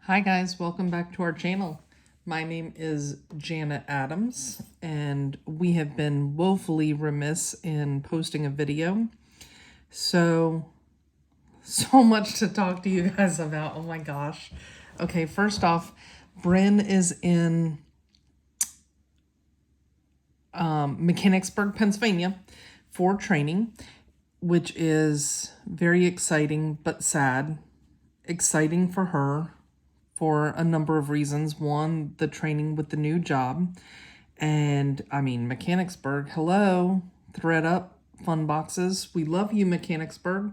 Hi guys, welcome back to our channel. My name is Janet Adams and we have been woefully remiss in posting a video. So much to talk to you guys about, oh my gosh. Okay, first off, Bryn is in Mechanicsburg, Pennsylvania for training, which is very exciting but sad. Exciting for her for a number of reasons. One, the training with the new job. And I mean, Mechanicsburg, hello, ThredUP, fun boxes. We love you, Mechanicsburg.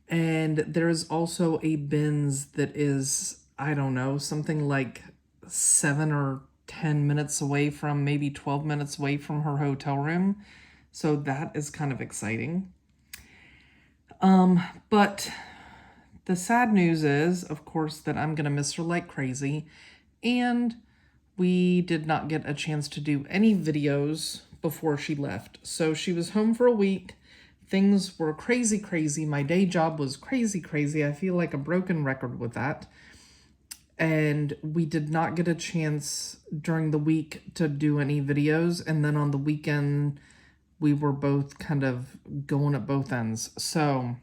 And there's also a bins that is, I don't know, something like 7 or 10 minutes away from, maybe 12 minutes away from her hotel room. So that is kind of exciting. But the sad news is, of course, that I'm going to miss her like crazy, and we did not get a chance to do any videos before she left. So she was home for a week. Things were crazy, crazy. My day job was crazy, crazy. I feel like a broken record with that. And we did not get a chance during the week to do any videos. And then on the weekend, we were both kind of going at both ends. So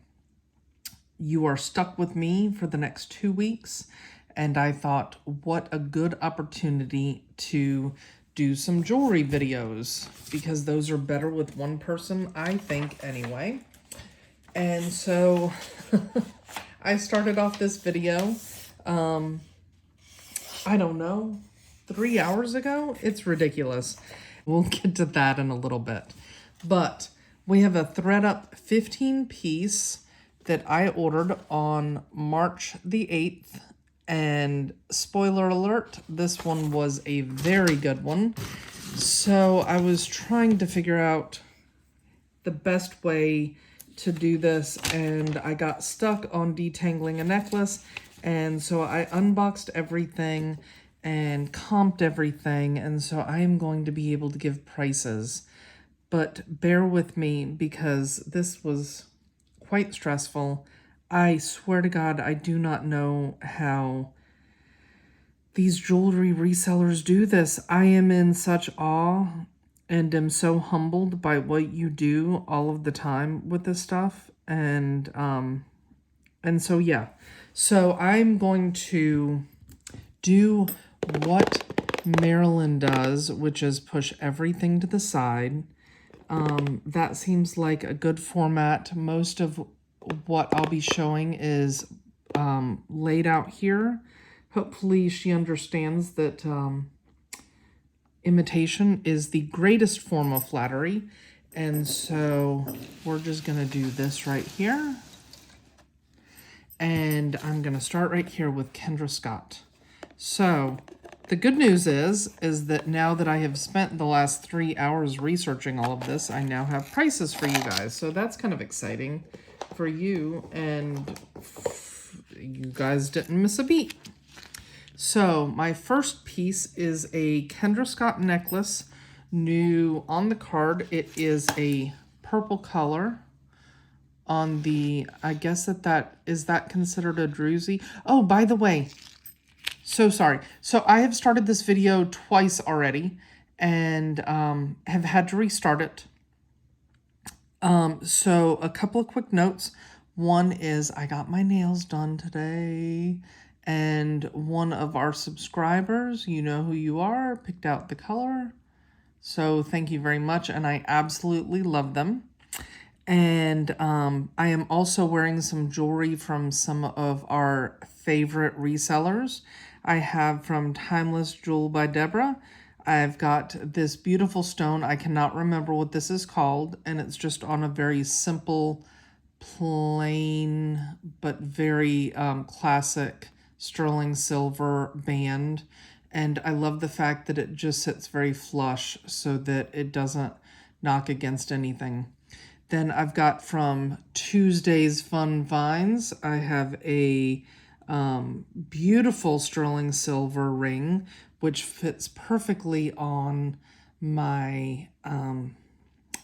you are stuck with me for the next 2 weeks, and I thought, what a good opportunity to do some jewelry videos, because those are better with one person, I think, anyway. And so I started off this video, I don't know, 3 hours ago? It's ridiculous. We'll get to that in a little bit. But we have a ThredUP 15-piece that I ordered on March the 8th. And spoiler alert, this one was a very good one. So I was trying to figure out the best way to do this, and I got stuck on detangling a necklace. And so I unboxed everything and comped everything. And so I am going to be able to give prices. But bear with me because this was quite stressful. I swear to God, I do not know how these jewelry resellers do this. I am in such awe and am so humbled by what you do all of the time with this stuff. And so, yeah. So I'm going to do what Marilyn does, which is push everything to the side. That seems like a good format. Most of what I'll be showing is laid out here. Hopefully she understands that imitation is the greatest form of flattery. And so we're just going to do this right here. And I'm going to start right here with Kendra Scott. So the good news is that now that I have spent the last 3 hours researching all of this, I now have prices for you guys. So that's kind of exciting for you, and you guys didn't miss a beat. So my first piece is a Kendra Scott necklace, new on the card. It is a purple color on the, I guess is that considered a druzy? Oh, by the way, so sorry. So I have started this video twice already and have had to restart it. So a couple of quick notes. One is I got my nails done today, and one of our subscribers, you know who you are, picked out the color. So thank you very much, and I absolutely love them. And I am also wearing some jewelry from some of our favorite resellers. I have from Timeless Jewel by Deborah. I've got this beautiful stone. I cannot remember what this is called, and it's just on a very simple, plain, but very classic sterling silver band. And I love the fact that it just sits very flush so that it doesn't knock against anything. Then I've got from Tuesday's Fun Finds, I have a beautiful sterling silver ring, which fits perfectly on my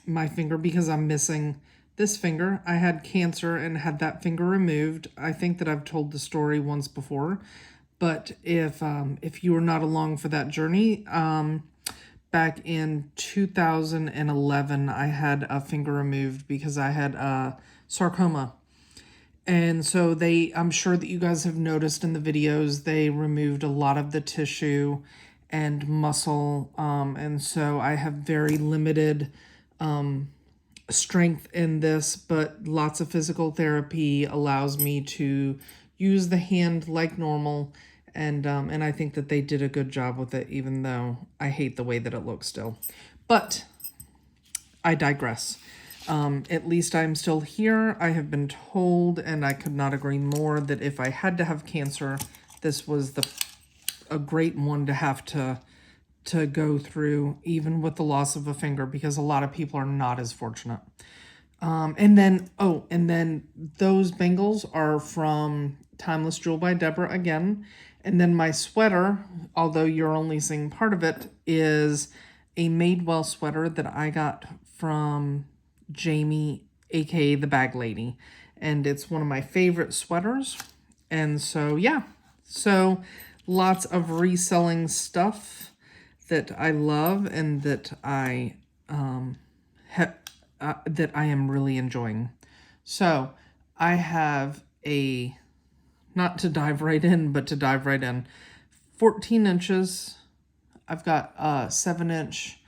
my finger because I'm missing this finger. I had cancer and had that finger removed. I think that I've told the story once before, But if you were not along for that journey, back in 2011, I had a finger removed because I had sarcoma. And so I'm sure that you guys have noticed in the videos, they removed a lot of the tissue and muscle. And so I have very limited strength in this, but lots of physical therapy allows me to use the hand like normal. And I think that they did a good job with it, even though I hate the way that it looks still. But I digress. At least I'm still here. I have been told, and I could not agree more, that if I had to have cancer, this was a great one to have to go through, even with the loss of a finger, because a lot of people are not as fortunate. And then those bangles are from Timeless Jewel by Deborah again. And then my sweater, although you're only seeing part of it, is a Madewell sweater that I got from Jamie, aka the Bag Lady. And it's one of my favorite sweaters. And so, yeah. So, lots of reselling stuff that I love and that I that I am really enjoying. So, I have not to dive right in, but to dive right in, 14 inches. I've got a 7-inch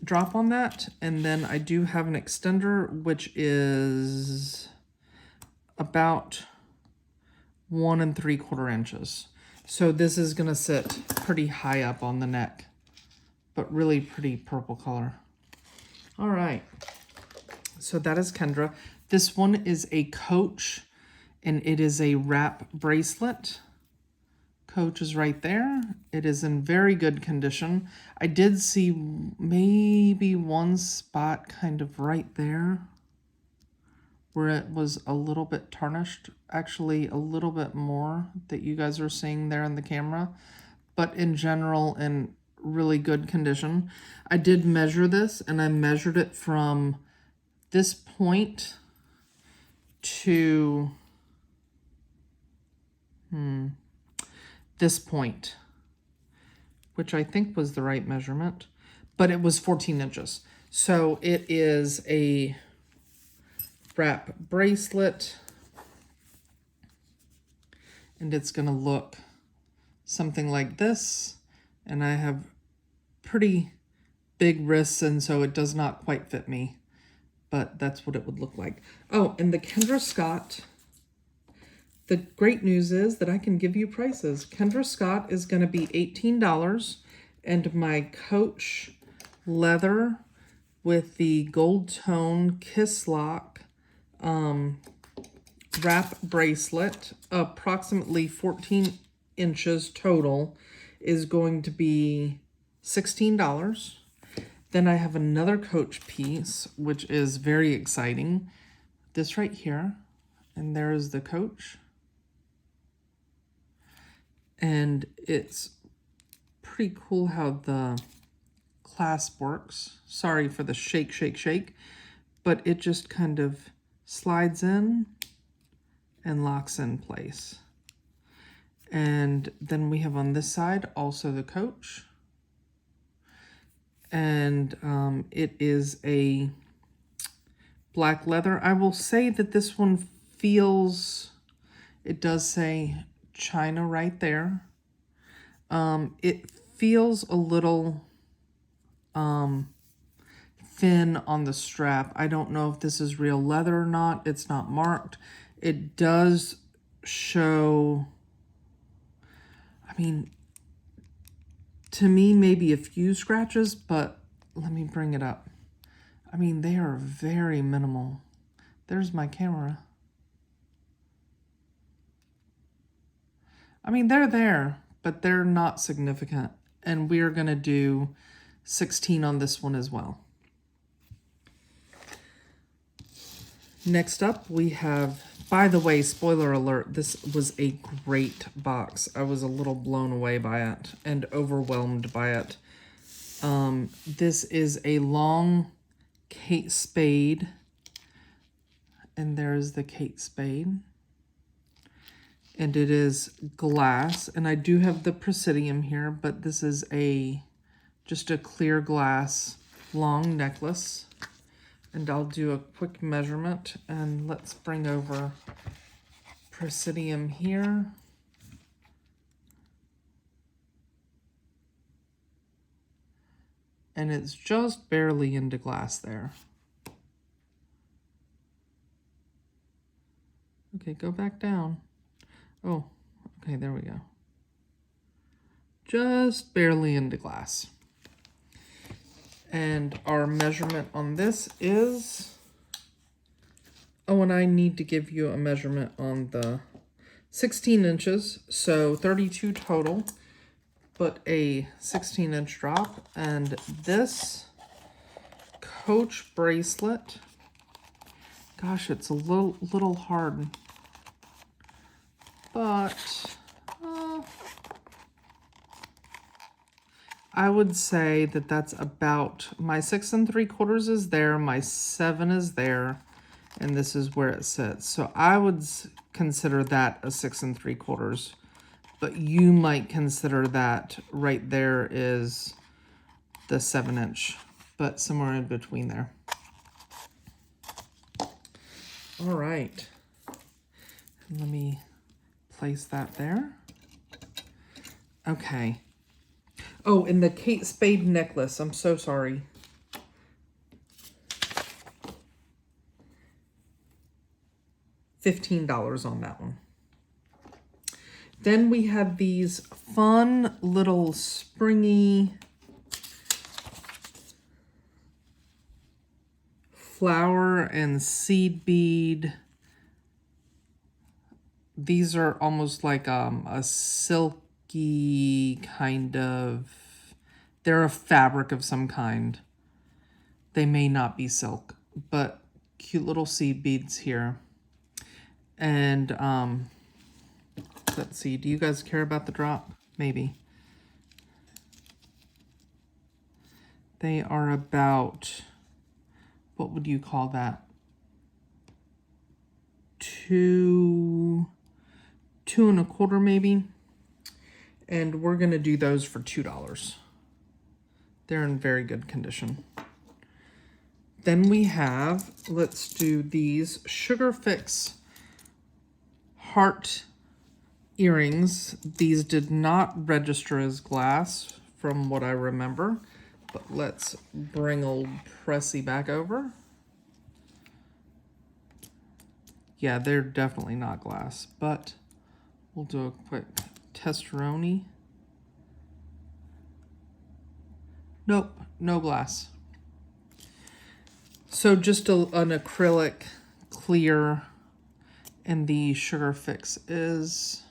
drop on that, and then I do have an extender, which is about 1 3/4 inches. So this is going to sit pretty high up on the neck, but really pretty purple color. All right. So that is Kendra. This one is a Coach, and it is a wrap bracelet. Coach is right there. It is in very good condition. I did see maybe one spot kind of right there where it was a little bit tarnished. Actually, a little bit more that you guys are seeing there in the camera. But in general, in really good condition. I did measure this, and I measured it from this point to this point, which I think was the right measurement, but it was 14 inches. So it is a wrap bracelet, and it's going to look something like this. And I have pretty big wrists, and so it does not quite fit me, but that's what it would look like. Oh, and the Kendra Scott, the great news is that I can give you prices. Kendra Scott is going to be $18, and my Coach leather with the gold tone kiss lock wrap bracelet, approximately 14 inches total, is going to be $16. Then I have another Coach piece, which is very exciting. This right here, and there's the Coach. And it's pretty cool how the clasp works. Sorry for the shake, shake, shake, but it just kind of slides in and locks in place. And then we have on this side also the Coach. And it is a black leather. I will say that this one feels, it does say China right there. It feels a little thin on the strap. I don't know if this is real leather or not. It's not marked. It does show, I mean, to me, maybe a few scratches, but let me bring it up. I mean, they are very minimal. There's my camera. I mean, they're there, but they're not significant. And we're going to do 16 on this one as well. Next up, we have, by the way, spoiler alert, this was a great box. I was a little blown away by it and overwhelmed by it. This is a long Kate Spade, and there's the Kate Spade. and it is glass, and I do have the Presidium here, but this is just a clear glass long necklace. And I'll do a quick measurement, and let's bring over Presidium here. And it's just barely into glass there. Okay, go back down. Oh, okay, there we go. Just barely into glass. And our measurement on this is, oh, and I need to give you a measurement on the 16 inches, so 32 total, but a 16-inch drop. And this Coach bracelet, gosh, it's a little hard, but I would say that that's about, my 6 3/4 is there, my 7 is there, and this is where it sits. So I would consider that a 6 3/4, but you might consider that right there is the 7-inch, but somewhere in between there. All right, let me place that there. Okay. Oh, and the Kate Spade necklace. I'm so sorry. $15 on that one. Then we have these fun little springy flower and seed bead. These are almost like a silky kind of, they're a fabric of some kind. They may not be silk, but cute little seed beads here. And let's see, do you guys care about the drop? Maybe. They are about, what would you call that? Two and a quarter maybe. And we're gonna do those for $2. They're in very good condition. Then we have, let's do these Sugar Fix heart earrings. These did not register as glass from what I remember, but let's bring old Pressy back over. Yeah, they're definitely not glass, but we'll do a quick testeroni. Nope, no glass. So just an acrylic clear, and the Sugar Fix is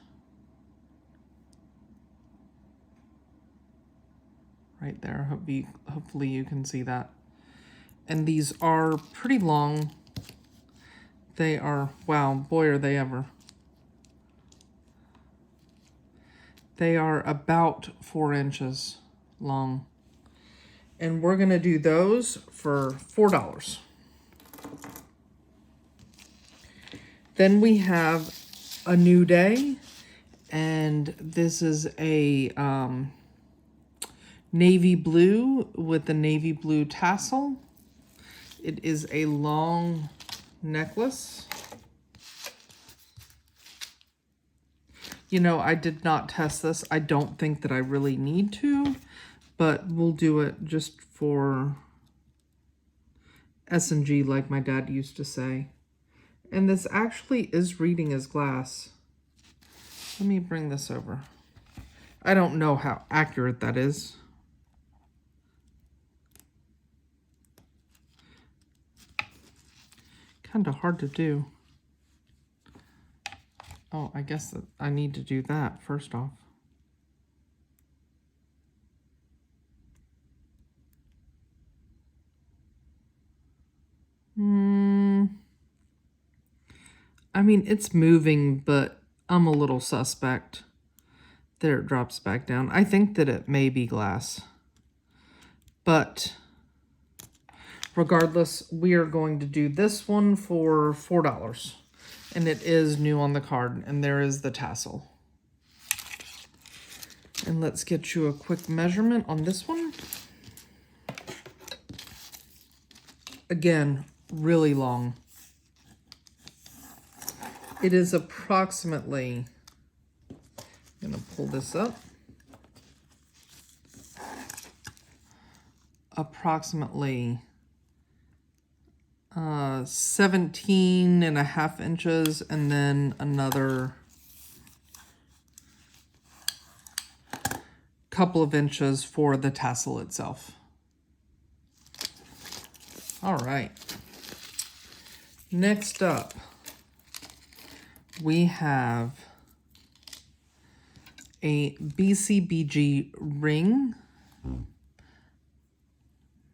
right there. Hopefully you can see that. And these are pretty long. They are, wow, boy are they ever. They are about 4 inches long. And we're gonna do those for $4. Then we have a new day, and this is a navy blue with a navy blue tassel. It is a long necklace. You know, I did not test this. I don't think that I really need to, but we'll do it just for S&G, like my dad used to say. And this actually is reading as glass. Let me bring this over. I don't know how accurate that is. Kind of hard to do. Oh, I guess that I need to do that first off. I mean, it's moving, but I'm a little suspect. There, it drops back down. I think that it may be glass. But regardless, we are going to do this one for $4. And it is new on the card, and there is the tassel. And let's get you a quick measurement on this one. Again, really long. It is approximately, I'm gonna pull this up, approximately 17.5 inches, and then another couple of inches for the tassel itself. All right. Next up, we have a BCBG Ring,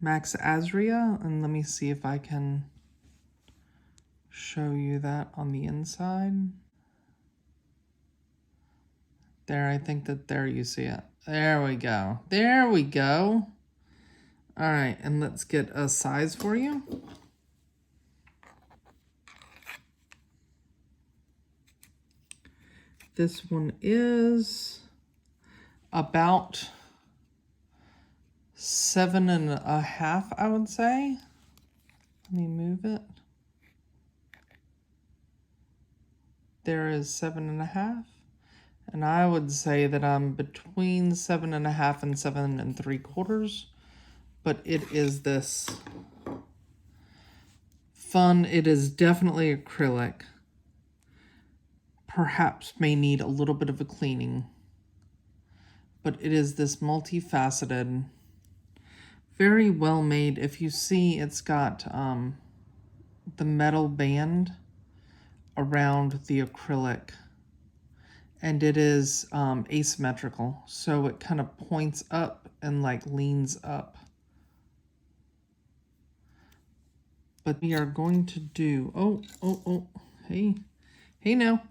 Max Azria, and let me see if I can show you that on the inside. There, I think that there you see it. There we go. There we go. All right, and let's get a size for you. This one is about 7.5, I would say. Let me move it. There is 7.5. And I would say that I'm between 7.5 and 7.75. But it is this fun. It is definitely acrylic. Perhaps may need a little bit of a cleaning. But it is this multifaceted, very well made. If you see, it's got the metal band around the acrylic. And it is asymmetrical. So it kind of points up and like leans up. But we are going to do, hey now.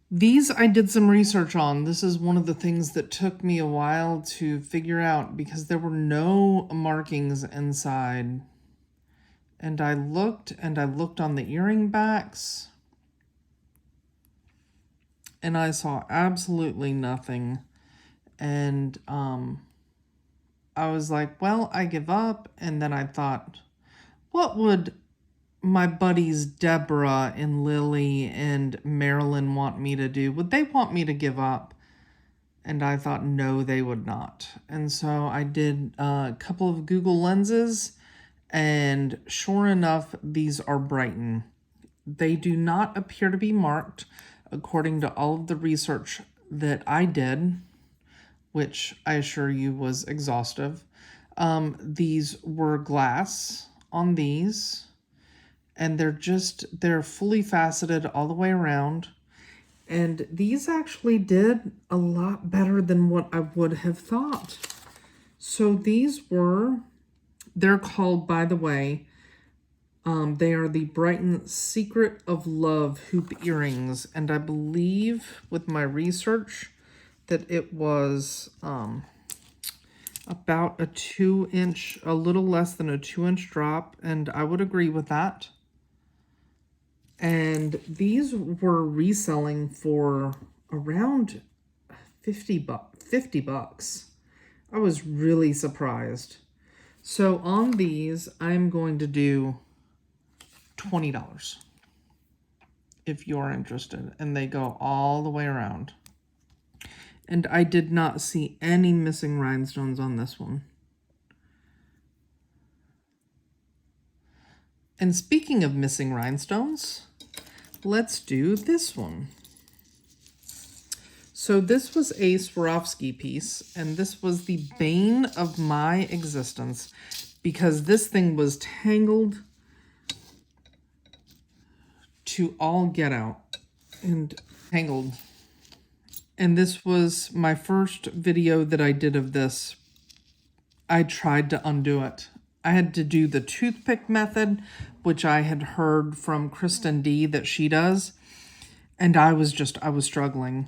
These I did some research on. This is one of the things that took me a while to figure out because there were no markings inside. And I looked on the earring backs and I saw absolutely nothing. And I was like, well, I give up. And then I thought, what would my buddies Deborah and Lily and Marilyn want me to do? Would they want me to give up? And I thought, no, they would not. And so I did a couple of Google lenses, and sure enough, these are Brighton. They do not appear to be marked according to all of the research that I did, which I assure you was exhaustive. These were glass on these, and they're fully faceted all the way around. And these actually did a lot better than what I would have thought. So they're called, by the way, they are the Brighton Secret of Love hoop earrings. And I believe with my research that it was about a 2-inch, a little less than a 2-inch drop. And I would agree with that. And these were reselling for around 50 bucks. I was really surprised. So on these, I'm going to do $20 if you're interested. And they go all the way around. And I did not see any missing rhinestones on this one. And speaking of missing rhinestones, let's do this one. So this was a Swarovski piece, and this was the bane of my existence because this thing was tangled to all get out and tangled. And this was my first video that I did of this. I tried to undo it. I had to do the toothpick method, which I had heard from Kristen D that she does. And I was struggling.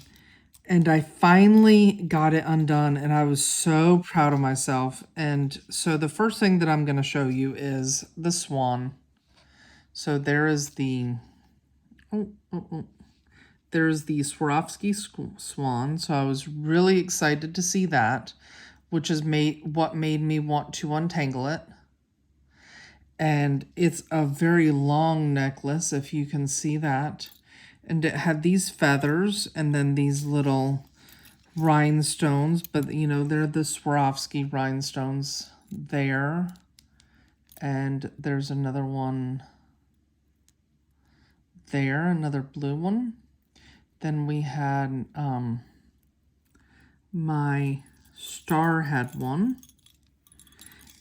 And I finally got it undone, and I was so proud of myself. And so the first thing that I'm going to show you is the swan. So there is the There's the Swarovski Swan, so I was really excited to see that, which is what made me want to untangle it. And it's a very long necklace, if you can see that. And it had these feathers and then these little rhinestones, but you know, they're the Swarovski rhinestones there. And there's another one there, another blue one. Then we had, my star had one.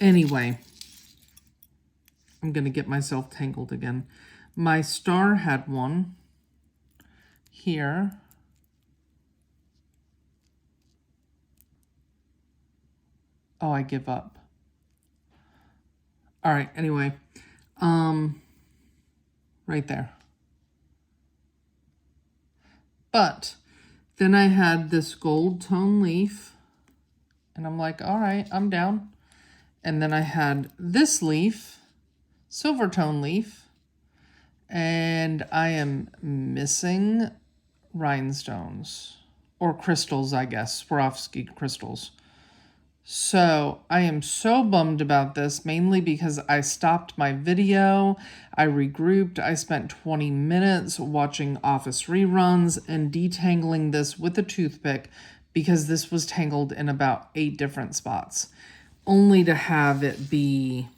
Anyway, I'm going to get myself tangled again. My star had one here. Oh, I give up. All right, anyway, right there. But then I had this gold tone leaf, and I'm like, all right, I'm down. And then I had this leaf, silver tone leaf, and I am missing rhinestones, or crystals, I guess, Swarovski crystals. So I am so bummed about this, mainly because I stopped my video, I regrouped, I spent 20 minutes watching office reruns and detangling this with a toothpick because this was tangled in about 8 different spots, only to have it be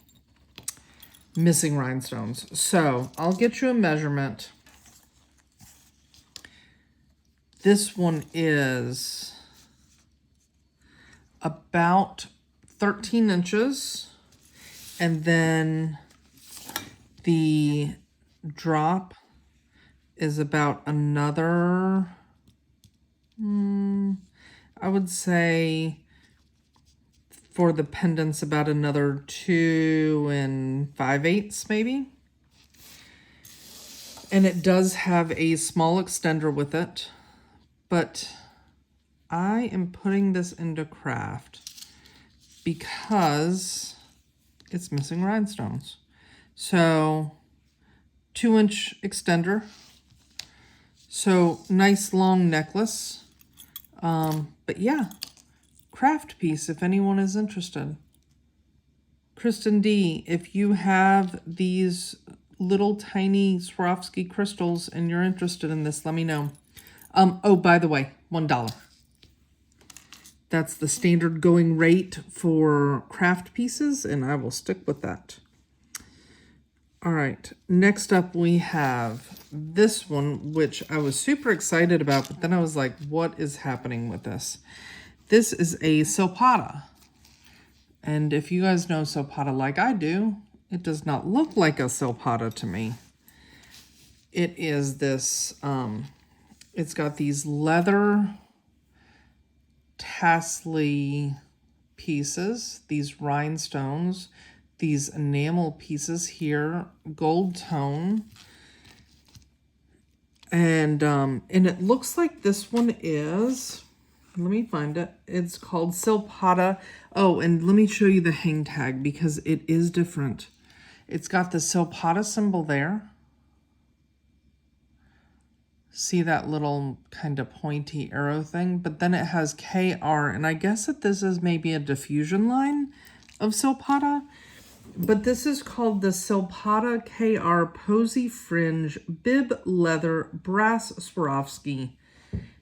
missing rhinestones. So I'll get you a measurement. This one is about 13 inches, and then the drop is about another, I would say for the pendants about another 2 5/8 maybe. And it does have a small extender with it, but I am putting this into craft because it's missing rhinestones. So 2-inch extender. So nice long necklace. But yeah, craft piece if anyone is interested. Kristen D, if you have these little tiny Swarovski crystals and you're interested in this, let me know. Oh, by the way, $1. That's the standard going rate for craft pieces, and I will stick with that. All right, next up we have this one, which I was super excited about, but then I was like, what is happening with this? This is a Silpata. And if you guys know Silpata like I do, it does not look like a Silpata to me. It is this, it's got these leather tassel pieces, these rhinestones, these enamel pieces here, gold tone. And it looks like this one is, let me find it. It's called Silpata. Oh, and let me show you the hang tag because it is different. It's got the Silpata symbol there. See that little kind of pointy arrow thing? But then it has KR, and I guess that this is maybe a diffusion line of Silpata. But this is called the Silpata KR Posy Fringe Bib Leather Brass Swarovski.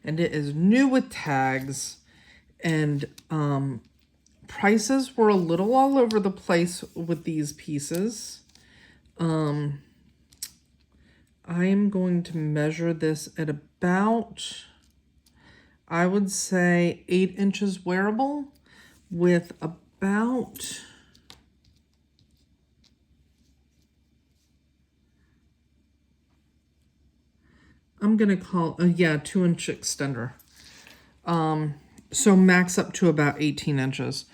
And it is new with tags. And prices were a little all over the place with these pieces. I am going to measure this at about, I would say 8 inches wearable with about, I'm going to call, 2-inch extender. So max up to about 18 inches.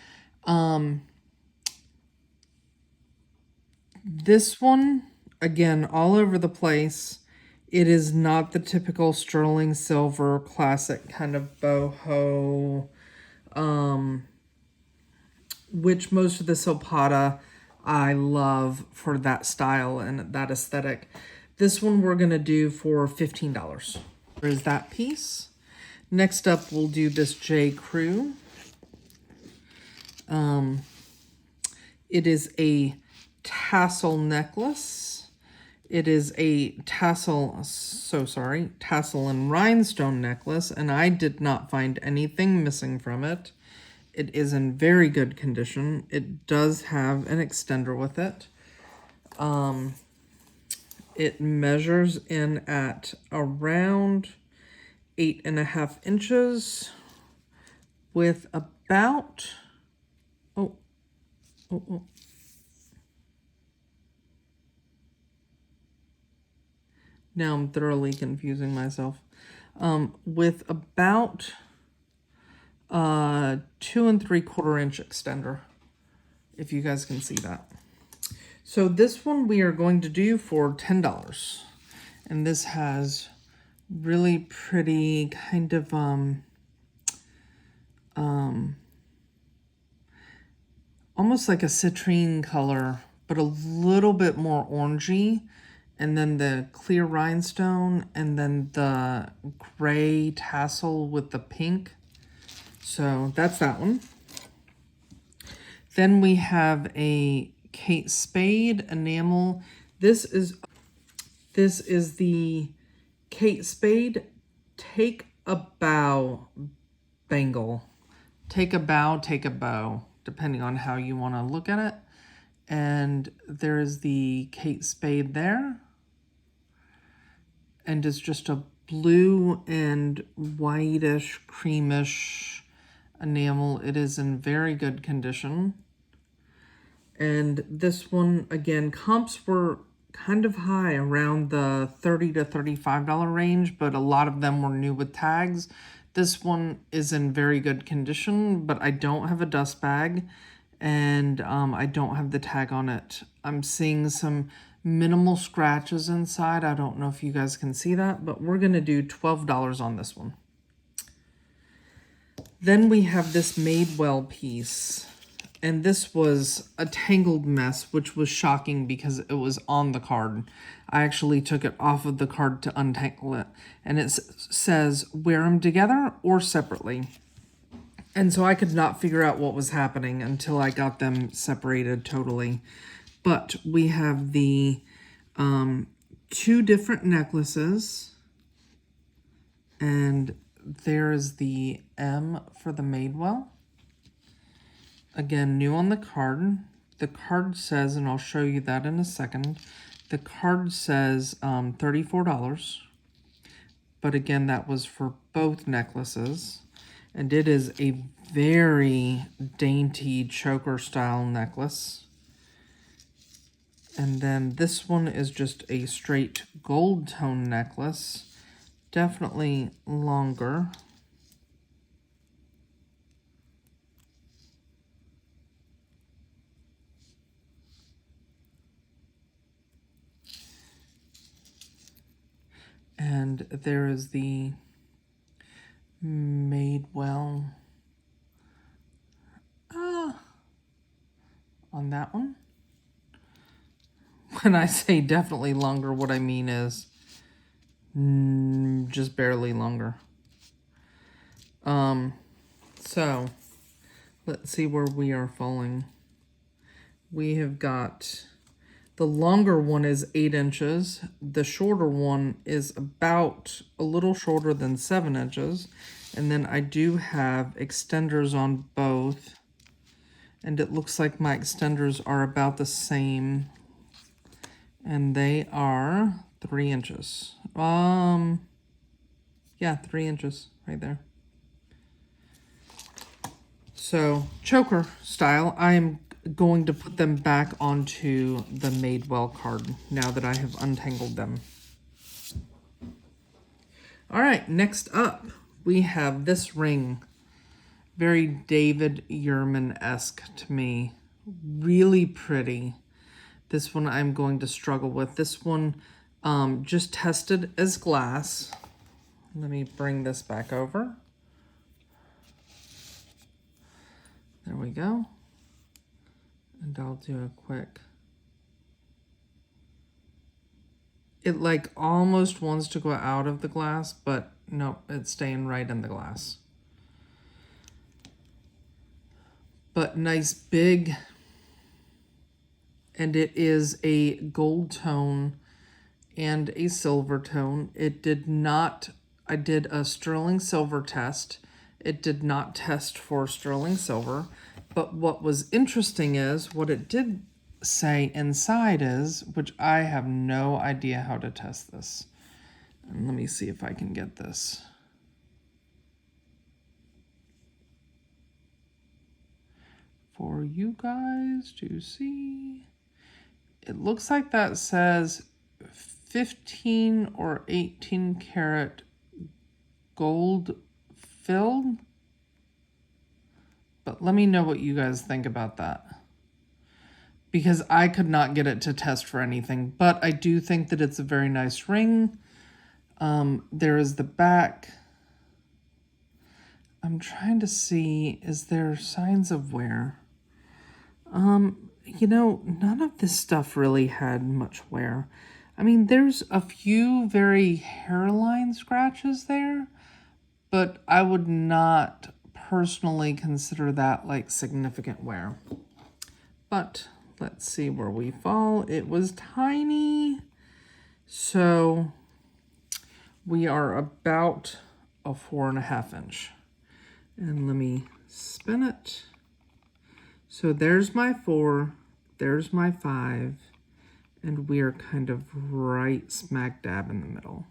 This one, again, all over the place. It is not the typical sterling silver classic kind of boho, which most of the Silpata I love for that style and that aesthetic. This one we're gonna do for $15. There's that piece. Next up, we'll do this J. Crew. It is a tassel necklace. It is a tassel and rhinestone necklace, and I did not find anything missing from it. It is in very good condition. It does have an extender with it. It measures in at around 8.5 inches with about, now I'm thoroughly confusing myself. With about 2 3/4 inch extender, if you guys can see that. So this one we are going to do for $10. And this has really pretty kind of almost like a citrine color, but a little bit more orangey. And then the clear rhinestone, and then the gray tassel with the pink. So that's that one. Then we have a Kate Spade enamel. This is the Kate Spade Take a Bow bangle. Take a bow, take a bow, depending on how you want to look at it. And there's the Kate Spade there. And it's just a blue and whitish, creamish enamel. It is in very good condition. And this one, again, comps were kind of high, around the $30 to $35 range, but a lot of them were new with tags. This one is in very good condition, but I don't have a dust bag, and I don't have the tag on it. I'm seeing some minimal scratches inside. I don't know if you guys can see that, but we're going to do $12 on this one. Then we have this Madewell piece. And this was a tangled mess, which was shocking because it was on the card. I actually took it off of the card to untangle it. And it says, wear them together or separately. And so I could not figure out what was happening until I got them separated totally. But we have the 2 different necklaces. And there is the M for the Madewell. Again, new on the card. The card says, and I'll show you that in a second, the card says $34. But again, that was for both necklaces. And it is a very dainty choker style necklace. And then this one is just a straight gold tone necklace. Definitely longer. And there is the Madewell on that one. When I say definitely longer, what I mean is just barely longer. So let's see where we are falling. We have got, the longer one is 8 inches. The shorter one is about a little shorter than 7 inches. And then I do have extenders on both. And it looks like my extenders are about the same. And they are 3 inches. Yeah, 3 inches right there. So, choker style, I am going to put them back onto the Madewell card now that I have untangled them. All right, next up, we have this ring. Very David Yurman-esque to me. Really pretty. This one I'm going to struggle with. This one just tested as glass. Let me bring this back over. There we go. And I'll do a quick. It like almost wants to go out of the glass, but no, it's staying right in the glass. But nice big, and it is a gold tone and a silver tone. It did not, I did a sterling silver test. It did not test for sterling silver, but what was interesting is what it did say inside is, which I have no idea how to test this. And let me see if I can get this. For you guys to see. It looks like that says 15 or 18 karat gold filled. But let me know what you guys think about that. Because I could not get it to test for anything. But I do think that it's a very nice ring. There is the back. I'm trying to see, is there signs of wear? You know, none of this stuff really had much wear. I mean, there's a few very hairline scratches there, but I would not personally consider that like significant wear. But let's see where we fall. It was tiny. So we are about a 4.5 inch. And let me spin it. So there's my 4, there's my 5, and we are kind of right smack dab in the middle.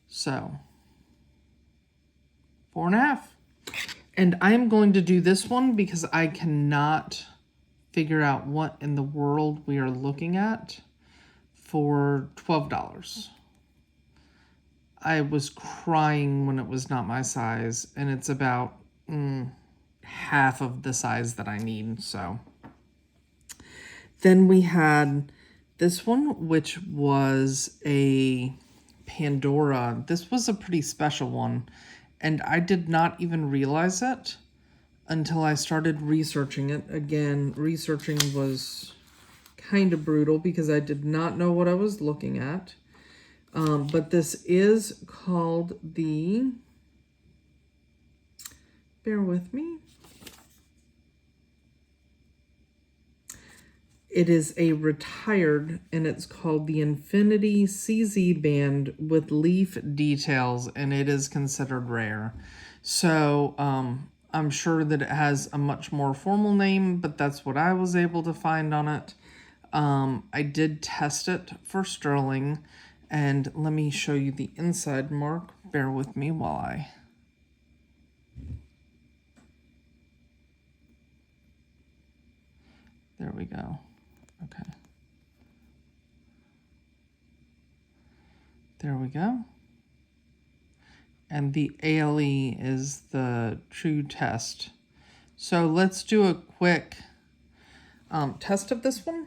So 4.5. And I am going to do this one because I cannot figure out what in the world we are looking at for $12. I was crying when it was not my size, and it's about half of the size that I need, so. Then we had this one, which was a Pandora. This was a pretty special one, and I did not even realize it until I started researching it. Again, researching was kind of brutal because I did not know what I was looking at. But this is called the, bear with me. It is a retired, and it's called the Infinity CZ Band with leaf details, and it is considered rare. So I'm sure that it has a much more formal name, but that's what I was able to find on it. I did test it for sterling, and let me show you the inside mark. Bear with me while I... There we go. Okay. There we go. And the ALE is the true test. So let's do a quick test of this one.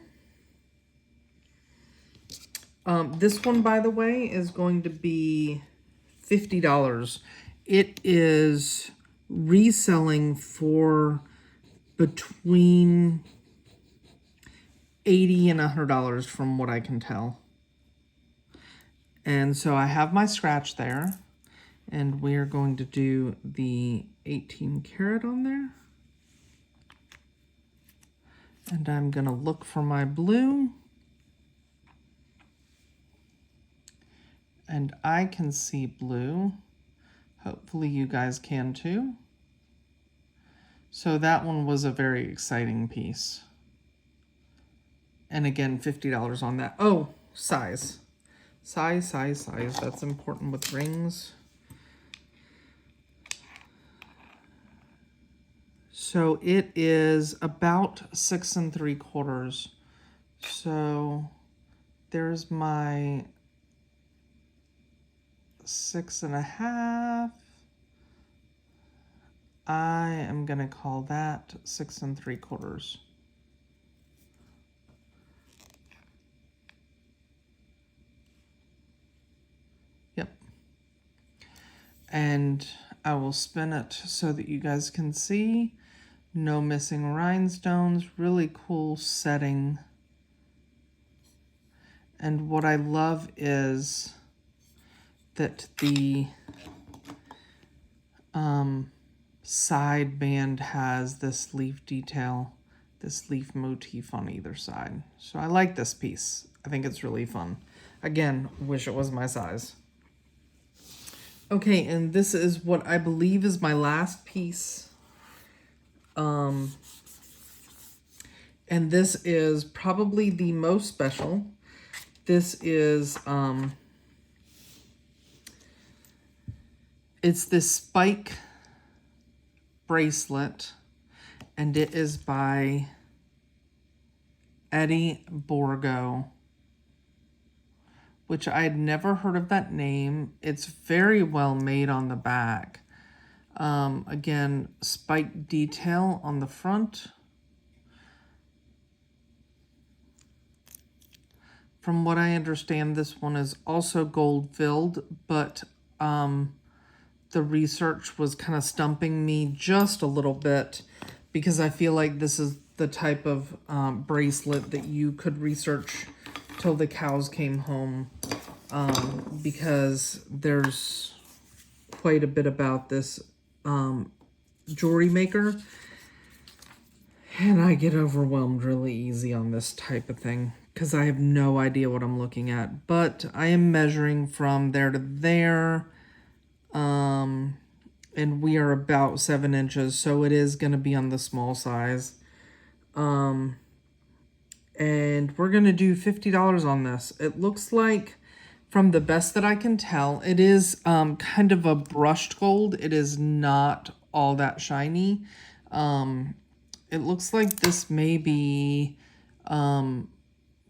This one, by the way, is going to be $50. It is reselling for between $80 and $100 from what I can tell. And so I have my scratch there, and we're going to do the 18 karat on there. And I'm going to look for my blue. And I can see blue. Hopefully you guys can too. So that one was a very exciting piece. And again, $50 on that. Oh, size. Size. That's important with rings. So it is about 6 3/4. So there's my 6.5. I am gonna call that 6 3/4. Yep. And I will spin it so that you guys can see. No missing rhinestones, really cool setting. And what I love is that the side band has this leaf detail, this leaf motif on either side. So I like this piece. I think it's really fun. Again, wish it was my size. Okay, and this is what I believe is my last piece. And this is probably the most special. This is, it's this spike bracelet, and it is by Eddie Borgo, which I had never heard of that name. It's very well made on the back. Again, spike detail on the front. From what I understand, this one is also gold filled, but the research was kind of stumping me just a little bit because I feel like this is the type of bracelet that you could research till the cows came home, because there's quite a bit about this jewelry maker, and I get overwhelmed really easy on this type of thing because I have no idea what I'm looking at. But I am measuring from there to there, and we are about 7 inches, so it is going to be on the small size. And we're going to do $50 on this. It looks like, from the best that I can tell, it is kind of a brushed gold. It is not all that shiny. It looks like this may be,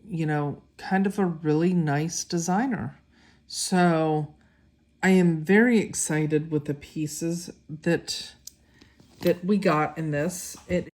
you know, kind of a really nice designer. So I am very excited with the pieces that we got in this. It